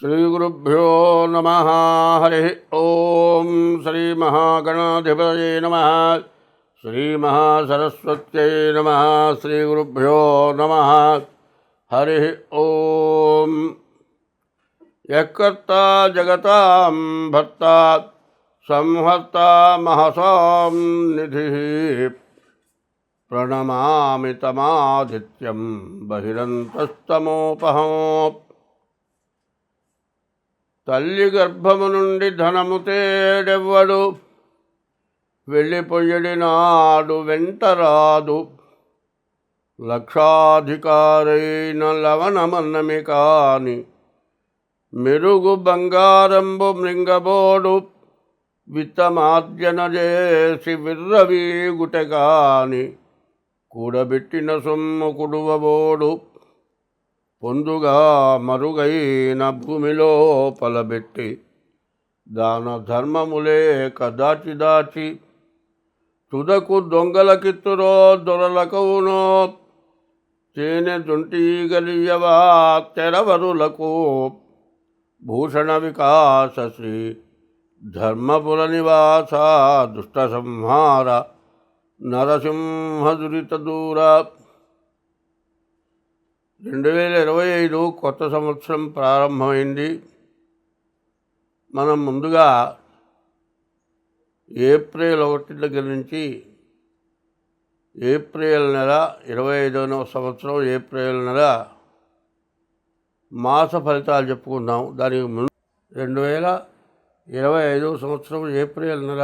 श्रीगुरुभ्यो नमः। हरि ओम श्रीमहागणाधिपतये नमः। श्रीमहासरस्वत्यै नमः। श्रीगुरुभ्यो नमः। हरि ओम। यत्कर्ता जगतां भर्ता संहर्ता महसां निधिः प्रणमामि तमादित्यं बहिरन्तस्तमोपहम्। తల్లి గర్భము నుండి ధనము తేడెవ్వడు, వెళ్ళిపోయడి నాడు వెంటరాదు. లక్షాధికారైన లవణమన్నమి కాని మెరుగు బంగారంబు మృంగబోడు. విత్తమార్జన చేసి విర్రవీగుటె కాని కూడబెట్టిన సొమ్ము కుడువబోడు. పొందుగా మరుగైన భూమిలో పలబెట్టి దాన ధర్మములే కదాచి దాచి తుదకు దొంగలకిత్తురో దొరలకవునో. తేనె దుంటీగలియవా తెరవరులకు భూషణ వికాస శ్రీ ధర్మపుర నివాస దుష్ట సంహార నరసింహ దురిత దూర. 2025 కొత్త సంవత్సరం ప్రారంభమైంది. మనం ముందుగా ఏప్రిల్ 1 దగ్గర నుంచి ఏప్రిల్ నెల 25వ సంవత్సరం ఏప్రిల్ నెల మాస ఫలితాలు చెప్పుకుందాం. దానికి ముందు 2025 సంవత్సరం ఏప్రిల్ నెల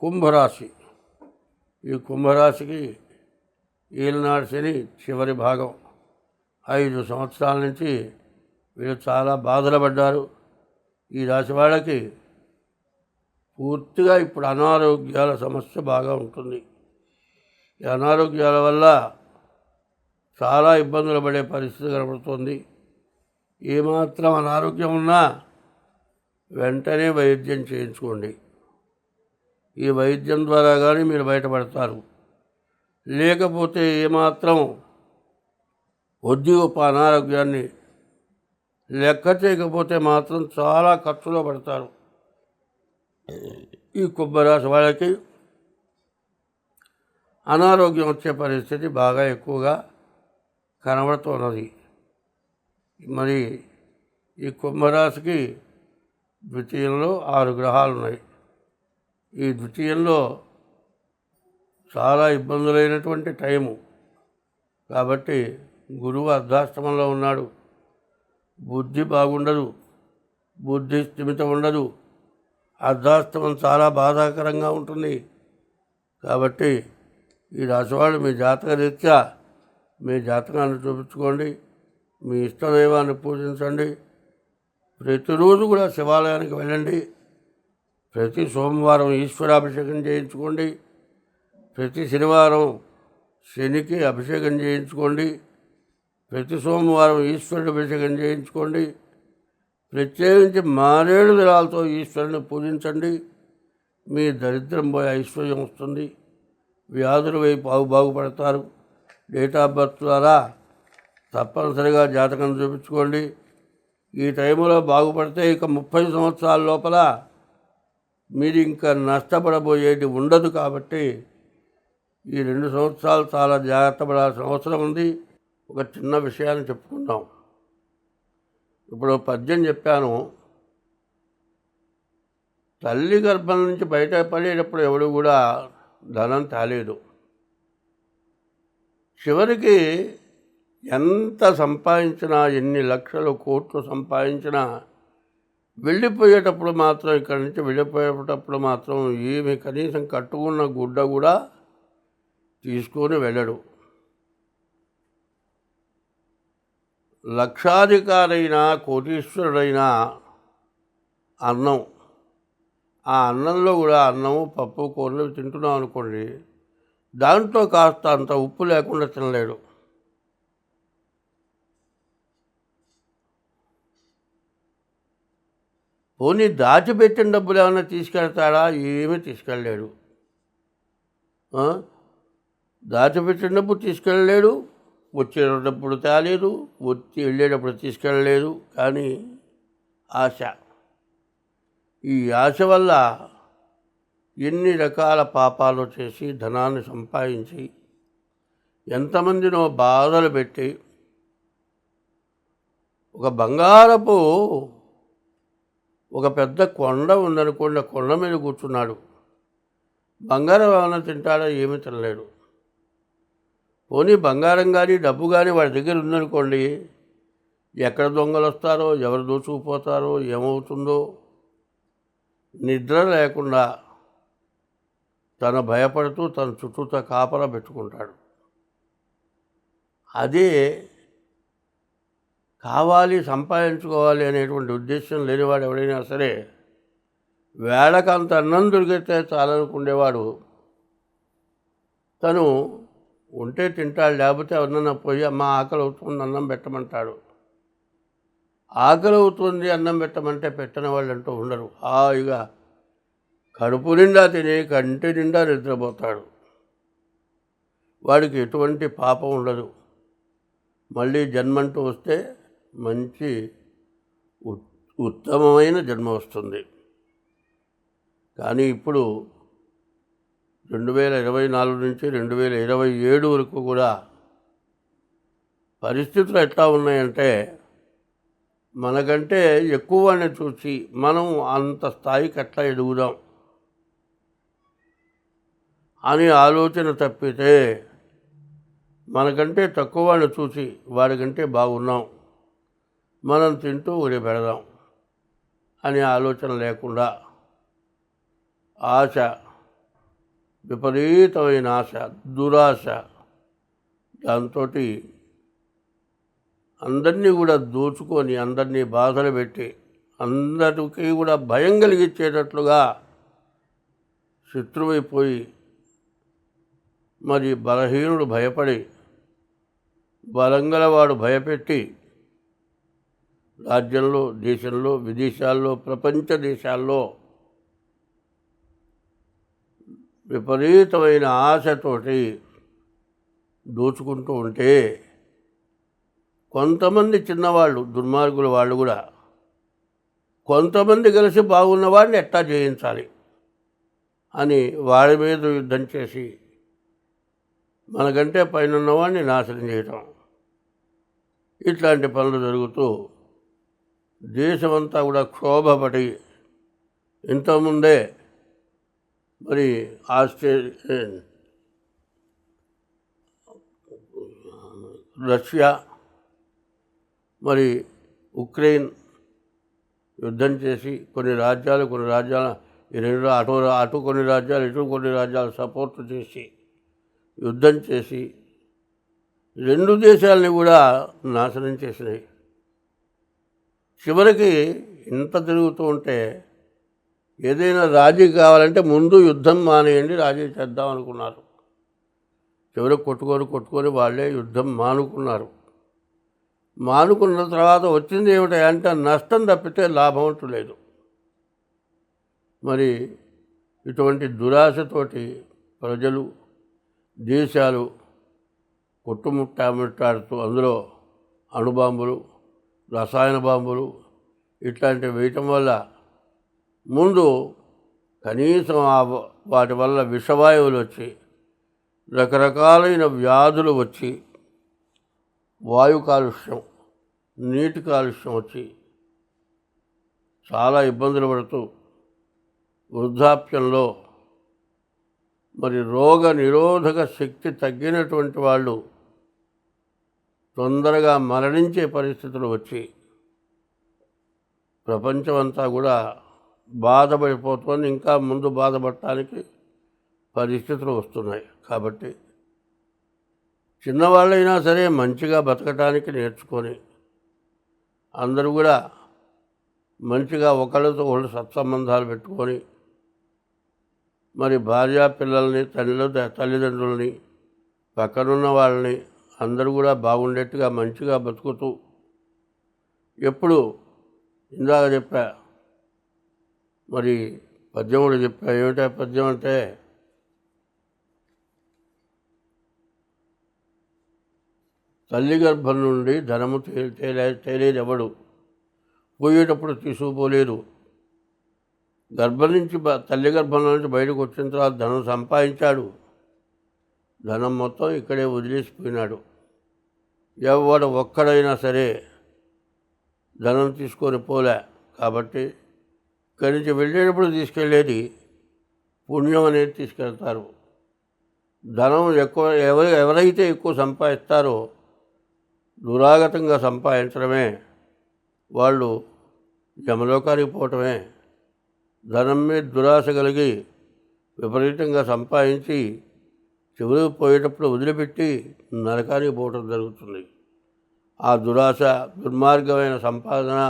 కుంభరాశి. ఈ కుంభరాశికి ఈలనాడు శని చివరి భాగం. 5 సంవత్సరాల నుంచి వీళ్ళు చాలా బాధలు పడ్డారు. ఈ రాశి వాళ్ళకి పూర్తిగా ఇప్పుడు అనారోగ్యాల సమస్య బాగా ఉంటుంది. ఈ అనారోగ్యాల వల్ల చాలా ఇబ్బందులు పడే పరిస్థితి కనబడుతుంది. ఏమాత్రం అనారోగ్యం ఉన్నా వెంటనే వైద్యం చేయించుకోండి. ఈ వైద్యం ద్వారా కానీ మీరు బయటపడతారు. లేకపోతే ఏమాత్రం ఉద్యోగ అనారోగ్యాన్ని లెక్క చేయకపోతే మాత్రం చాలా ఖర్చులో పడతారు. ఈ కుంభరాశి వాళ్ళకి అనారోగ్యం వచ్చే పరిస్థితి బాగా ఎక్కువగా కనబడుతున్నది. మరి ఈ కుంభరాశికి ద్వితీయంలో 6 గ్రహాలు ఉన్నాయి. ఈ ద్వితీయంలో చాలా ఇబ్బందులైనటువంటి టైము కాబట్టి గురువు అర్ధాష్టమంలో ఉన్నాడు. బుద్ధి బాగుండదు, బుద్ధి స్థిమితం ఉండదు. అర్ధాష్టమం చాలా బాధాకరంగా ఉంటుంది. కాబట్టి ఈ రాశివాళ్ళు మీ జాతక రీత్యా మీ జాతకాన్ని చూపించుకోండి. మీ ఇష్టదైవాన్ని పూజించండి. ప్రతిరోజు కూడా శివాలయానికి వెళ్ళండి. ప్రతి సోమవారం ఈశ్వరాభిషేకం చేయించుకోండి. ప్రతి శనివారం శనికి అభిషేకం చేయించుకోండి. ప్రతి సోమవారం ఈశ్వరుడు అభిషేకం చేయించుకోండి. ప్రత్యేకించి మారేడు దళాలతో ఈశ్వరుని పూజించండి. మీ దరిద్రం పోయి ఐశ్వర్యం వస్తుంది. వ్యాధుల వైపు బాగుపడతారు. డేట్ ఆఫ్ బర్త్ ద్వారా తప్పనిసరిగా జాతకం చూపించుకోండి. ఈ టైంలో బాగుపడితే ఇక 30 సంవత్సరాల లోపల మీరు ఇంకా నష్టపడబోయేది ఉండదు. కాబట్టి ఈ 2 సంవత్సరాలు చాలా జాగ్రత్త పడాల్సిన అవసరం ఉంది. ఒక చిన్న విషయాన్ని చెప్పుకుందాం. ఇప్పుడు పద్యం చెప్పాను. తల్లి గర్భం నుంచి బయటపడేటప్పుడు ఎవడు కూడా ధనం తేలేదు. చివరికి ఎంత సంపాదించినా, ఎన్ని లక్షలు కోట్లు సంపాదించినా వెళ్ళిపోయేటప్పుడు మాత్రం ఇక్కడి నుంచి వెళ్ళిపోయేటప్పుడు మాత్రం ఏమి కనీసం కట్టుకున్న గుడ్డ కూడా తీసుకొని వెళ్ళడు. లక్షాధికారైనా కోటీశ్వరుడైనా అన్నం, ఆ అన్నంలో కూడా అన్నము పప్పు కూరలు తింటున్నాం అనుకోండి, దాంట్లో కాస్త అంత ఉప్పు లేకుండా తినలేడు. పోనీ దాచిపెట్టిన డబ్బులు ఏమైనా తీసుకెళ్తాడా? ఏమీ తీసుకెళ్ళలేడు. దాచిపెట్టిన డబ్బు తీసుకెళ్ళలేడు, వచ్చేటప్పుడు తేలేదు, వచ్చి వెళ్ళేటప్పుడు తీసుకెళ్ళలేదు. కానీ ఆశ, ఈ ఆశ వల్ల ఎన్ని రకాల పాపాలు చేసి ధనాన్ని సంపాదించి ఎంతమందినో బాధలు పెట్టి ఒక బంగారపు ఒక పెద్ద కొండ ఉందనుకోండి, కొండ మీద కూర్చున్నాడు. బంగారం ఏమైనా తింటాడో ఏమీ తినలేడు. పోనీ బంగారం కానీ డబ్బు కానీ వాడి దగ్గర ఉందనుకోండి, ఎక్కడ దొంగలు వస్తారో, ఎవరు దోచుకుపోతారో, ఏమవుతుందో నిద్ర లేకుండా తను భయపడుతూ తన చుట్టూతో కాపలా పెట్టుకుంటాడు. అదే కావాలి, సంపాదించుకోవాలి అనేటువంటి ఉద్దేశం లేనివాడు ఎవడైనా సరే వేళకంత అన్నం దొరికితే చాలనుకునేవాడు తను ఉంటే తింటాడు, లేకపోతే ఎవరినన్నా పోయి అమ్మ ఆకలి అవుతుంది అన్నం పెట్టమంటాడు. ఆకలి అవుతుంది అన్నం పెట్టమంటే పెట్టని వాళ్ళు అంటూ ఉండరు. హాయిగా కడుపు నిండా తిని కంటి నిండా నిద్రపోతాడు. వాడికి ఎటువంటి పాపం ఉండదు. మళ్ళీ జన్మంటూ వస్తే మంచి ఉత్తమమైన జన్మ వస్తుంది. కానీ ఇప్పుడు 2024 నుంచి 2027 వరకు కూడా పరిస్థితులు ఎట్లా ఉన్నాయంటే, మనకంటే ఎక్కువ వాడిని చూసి మనం అంత స్థాయికి ఎట్లా ఎదుగుదాం అని ఆలోచన తప్పితే, మనకంటే తక్కువ వాడిని చూసి వాడికంటే బాగున్నాం, మనం తింటూ ఊరి పెడదాం అనే ఆలోచన లేకుండా ఆశ, విపరీతమైన ఆశ, దురాశ, దాంతో అందరినీ కూడా దోచుకొని అందరినీ బాధలు పెట్టి అందరికీ కూడా భయం కలిగించేటట్లుగా శత్రువైపోయి, మరి బలహీనుడు భయపడి, బలంగలవాడు భయపెట్టి రాజ్యంలో, దేశంలో, విదేశాల్లో, ప్రపంచ దేశాల్లో విపరీతమైన ఆశతోటి దోచుకుంటూ ఉంటే, కొంతమంది చిన్నవాళ్ళు, దుర్మార్గుల వాళ్ళు కూడా కొంతమంది కలిసి బాగున్నవాడిని ఎట్టా జయించాలి అని వాడి మీద యుద్ధం చేసి మనకంటే పైన ఉన్నవాడిని నాశనం చేయటం, ఇట్లాంటి పనులు జరుగుతూ దేశమంతా కూడా క్షోభపడి, ఇంతకుముందే మరి రష్యా మరి ఉక్రెయిన్ యుద్ధం చేసి కొన్ని రాజ్యాలు ఈ రెండు అటు కొన్ని రాజ్యాలు, ఇటు కొన్ని రాజ్యాలు సపోర్టు చేసి యుద్ధం చేసి రెండు దేశాలని కూడా నాశనం చేసినాయి. చివరికి ఇంత తిరుగుతూ ఉంటే ఏదైనా రాజీ కావాలంటే ముందు యుద్ధం మానేయండి, రాజీ చేద్దాం అనుకున్నారు. చివరికి కొట్టుకొని వాళ్ళే యుద్ధం మానుకున్నారు. మానుకున్న తర్వాత వచ్చింది ఏమిటంటే నష్టం తప్పితే లాభం అంటూ లేదు. మరి ఇటువంటి దురాశతోటి ప్రజలు, దేశాలు కొట్టుముట్టాడుతూ అందులో అణుబాంబులు, రసాయన బాంబులు ఇట్లాంటివి వేయటం వల్ల ముందు కనీసం వాటి వల్ల విషవాయువులు వచ్చి రకరకాలైన వ్యాధులు వచ్చి, వాయు కాలుష్యం, నీటి కాలుష్యం వచ్చి చాలా ఇబ్బందులు పడుతూ వృద్ధాప్యంలో మరి రోగ నిరోధక శక్తి తగ్గినటువంటి వాళ్ళు తొందరగా మరణించే పరిస్థితులు వచ్చి ప్రపంచమంతా కూడా బాధపడిపోతుంది. ఇంకా ముందు బాధపడటానికి పరిస్థితులు వస్తున్నాయి. కాబట్టి చిన్నవాళ్ళైనా సరే మంచిగా బతకటానికి నేర్చుకొని అందరూ కూడా మంచిగా ఒకళ్ళతో ఒకళ్ళు సత్సంబంధాలు పెట్టుకొని మరి భార్య పిల్లల్ని, తల్లిదండ్రులని, పక్కనున్న వాళ్ళని అందరూ కూడా బాగుండేట్టుగా మంచిగా బతుకుతూ ఎప్పుడు ఇందాక చెప్పా, మరి పద్యం కూడా చెప్పా. ఏమిటా పద్యం అంటే, తల్లి గర్భం నుండి ధనము తేలేదెవడు, పోయేటప్పుడు తీసుకుపోలేదు. గర్భం నుంచి తల్లి గర్భంలో నుంచి బయటకు వచ్చిన తర్వాత ధనం సంపాదించాడు, ధనం మొత్తం ఇక్కడే వదిలేసిపోయినాడు. ఎవడు ఒక్కడైనా సరే ధనం తీసుకొని పోలే. కాబట్టి ఇక్కడి నుంచి వెళ్ళేటప్పుడు తీసుకెళ్ళేది పుణ్యం అనేది తీసుకెళ్తారు. ధనం ఎక్కువ ఎవరైతే ఎక్కువ సంపాదిస్తారో దురాగతంగా సంపాదించడమే, వాళ్ళు యమలోకానికి పోవటమే. ధనం మీద దురాశ కలిగి విపరీతంగా సంపాదించి చివరికి పోయేటప్పుడు వదిలిపెట్టి నరకానికి పోవటం జరుగుతుంది. ఆ దురాశ, దుర్మార్గమైన సంపాదన,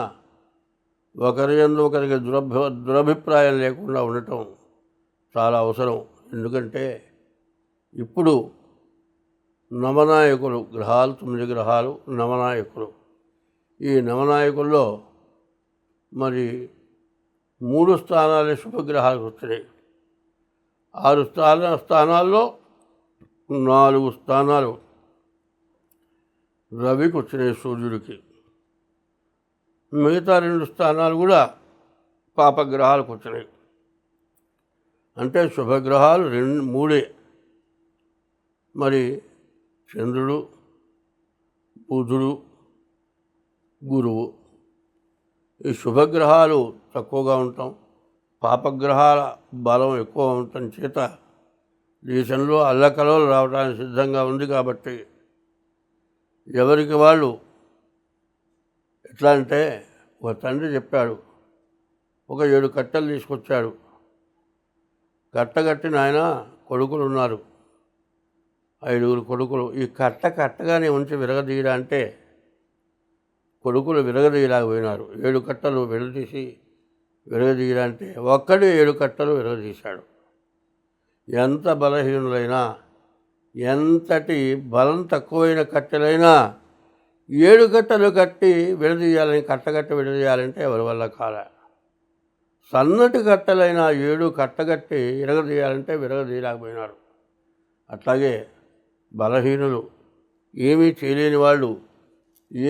ఒకరి యందు ఒకరికి దురభిప్రాయం లేకుండా ఉండటం చాలా అవసరం. ఎందుకంటే ఇప్పుడు నవనాయకులు గ్రహాలు, 9 గ్రహాలు నవనాయకులు. ఈ నవనాయకుల్లో మరి 3 స్థానాలే శుభగ్రహాలకు వచ్చినాయి. 6 స్థానాల్లో 4 స్థానాలు రవికి వచ్చినాయి, సూర్యుడికి. మిగతా 2 స్థానాలు కూడా పాపగ్రహాలకు వచ్చినాయి. అంటే శుభగ్రహాలు 3. మరి చంద్రుడు, బుధుడు, గురువు. ఈ శుభగ్రహాలు తక్కువగా ఉంటాం, పాపగ్రహాల బలం ఎక్కువ ఉండటం చేత దేశంలో అల్లకలలు రావడానికి సిద్ధంగా ఉంది. కాబట్టి ఎవరికి వాళ్ళు ఎట్లా అంటే, ఒక తండ్రి చెప్పాడు, ఒక 7 కట్టెలు తీసుకొచ్చాడు. కట్టగట్టిన ఆయన కొడుకులు ఉన్నారు, 5 కొడుకులు. ఈ కట్టగానే ఉంచి విరగదీయడా అంటే కొడుకులు విరగదీయలేకపోయినారు. 7 కట్టలు విడదీసి విరగదీయడా అంటే ఒక్కడే 7 కట్టలు విరగదీశాడు. ఎంత బలహీనులైనా, ఎంతటి బలం తక్కువైన కట్టెలైనా 7 కట్టలు కట్టి విడదీయాలని, కట్టగట్టి విడదీయాలంటే ఎవరి వల్ల కాల. సన్నటి కట్టెలైనా 7 కట్టగట్టి విరగదీయాలంటే విరగదీయలేకపోయినారు. అట్లాగే బలహీనులు, ఏమీ చేయలేని వాళ్ళు,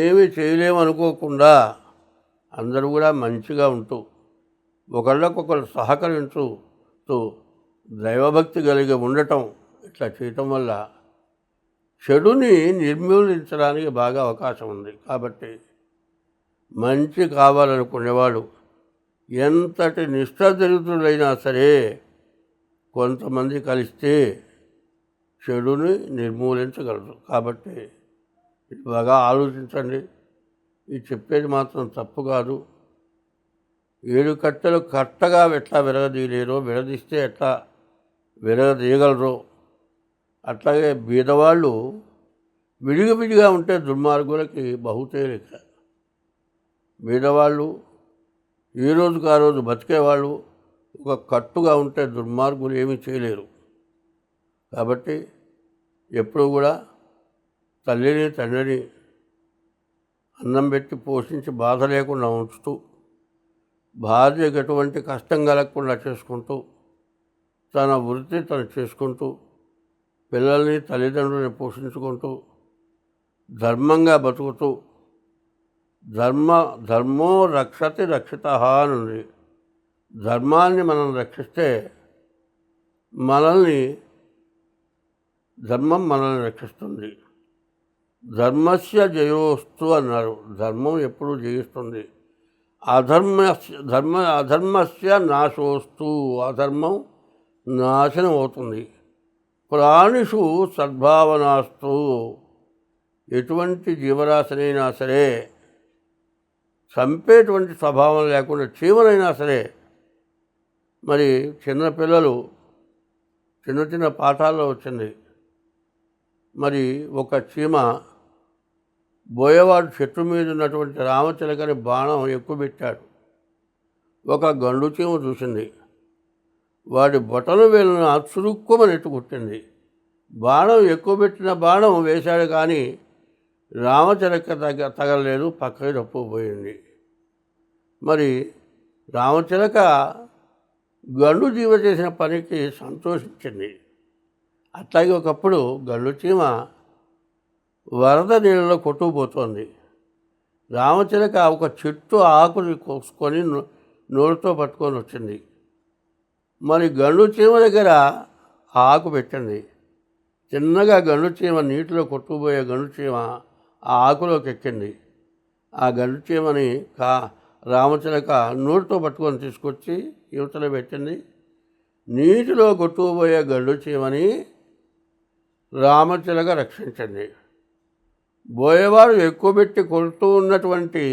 ఏమీ చేయలేమనుకోకుండా అందరూ కూడా మంచిగా ఉంటూ ఒకళ్ళకొకరు సహకరించుతూ దైవభక్తి కలిగి ఉండటం, ఇట్లా చేయటం వల్ల చెడుని నిర్మూలించడానికి బాగా అవకాశం ఉంది. కాబట్టి మంచి కావాలనుకునేవాడు ఎంతటి నిష్ఠాదరిద్రులైనా సరే కొంతమంది కలిస్తే చెడుని నిర్మూలించగలరు. కాబట్టి ఇది బాగా ఆలోచించండి. ఇది చెప్పేది మాత్రం తప్పు కాదు. 7 కట్టెలు కట్టగా ఎట్లా విరగదీయలేరో, విడదీస్తే ఎట్లా విరగదీయగలరో, అట్లాగే బీదవాళ్ళు విడిగా ఉంటే దుర్మార్గులకి బహుతేలిక. బీదవాళ్ళు ఏ రోజుకు ఆ రోజు బతికేవాళ్ళు ఒక కట్టుగా ఉంటే దుర్మార్గులు ఏమీ చేయలేరు. కాబట్టి ఎప్పుడు కూడా తల్లిని తండ్రిని అన్నం పెట్టి పోషించి బాధ లేకుండా ఉంచుతూ, భార్యకు ఎటువంటి కష్టం కలగకుండా చేసుకుంటూ, తన వృత్తి తను చేసుకుంటూ, పిల్లల్ని తల్లిదండ్రులని పోషించుకుంటూ, ధర్మంగా బతుకుతూ, ధర్మో రక్షతి రక్షితః అని ఉంది. ధర్మాన్ని మనం రక్షిస్తే ధర్మం మనల్ని రక్షిస్తుంది. ధర్మస్య జయోస్తు అన్నారు. ధర్మం ఎప్పుడూ జయిస్తుంది. అధర్మస్య నాశోస్తు, అధర్మం నాశనం అవుతుంది. ప్రాణిషు సద్భావనాస్తు, ఎటువంటి జీవరాశినైనా సరే చంపేటువంటి స్వభావం లేకుండా, చీమనైనా సరే. మరి చిన్నపిల్లలు చిన్న పాఠాల్లో వచ్చింది. మరి ఒక చీమ బోయవాడు చెట్టు మీద ఉన్నటువంటి రామచిలకని బాణం ఎక్కువ పెట్టాడు. ఒక గండు చీమ చూసింది, వాడి బొటను వేలును చురుక్కుమని ఎట్టుకుట్టింది. బాణం ఎక్కువ పెట్టిన బాణం వేశాడు, కానీ రామచిలక తగలలేదు, పక్కకి తప్పుకుపోయింది. మరి రామచిలక గండు జీవ చేసిన పనికి సంతోషించింది. అట్లాగే ఒకప్పుడు గండు చీమ వరద నీళ్ళలో కొట్టుకుపోతోంది. రామచిలక ఒక చెట్టు ఆకుని కోసుకొని నోటితో పట్టుకొని వచ్చింది. మరి గండు చీమ దగ్గర ఆ ఆకు పెట్టింది. చిన్నగా గండు చీమ, నీటిలో కొట్టుకుపోయే గండు చీమ ఆ ఆకులోకి ఎక్కింది. ఆ గండు చీమని రామచిలక నోటితో పట్టుకొని తీసుకొచ్చి యువతలో పెట్టింది. నీటిలో కొట్టుకుపోయే గండు చీమని రామచిలక రక్షించింది. బోయేవాడు ఎక్కువ పెట్టి కొడుతూ ఉన్నటువంటి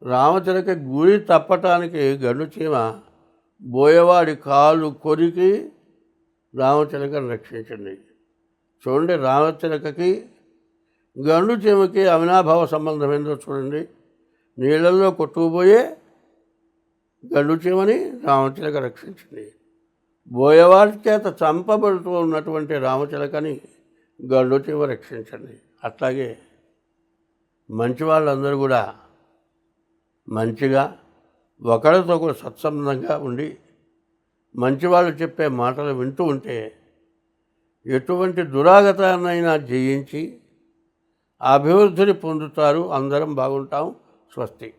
రామచిలక గురి తప్పటానికి గండు చీమ బోయేవాడి కాలు కొరికి రామచిలకను రక్షించింది. చూడండి, రామచిలకకి గండు చీమకి అవినాభావ సంబంధం ఏందో చూడండి. నీళ్ళల్లో కొట్టుకుపోయే గండు చీమని రామచిలక రక్షించింది. బోయేవాడి చేత చంపబడుతూ ఉన్నటువంటి రామచిలకని గండు చీమ రక్షించండి. అట్లాగే మంచి వాళ్ళందరూ కూడా మంచిగా ఒకరితో కూడా సత్సంబంధంగా ఉండి మంచివాళ్ళు చెప్పే మాటలు వింటూ ఉంటే ఎటువంటి దురాగతాన్నైనా జయించి అభివృద్ధిని పొందుతారు. అందరం బాగుంటాం. స్వస్తి.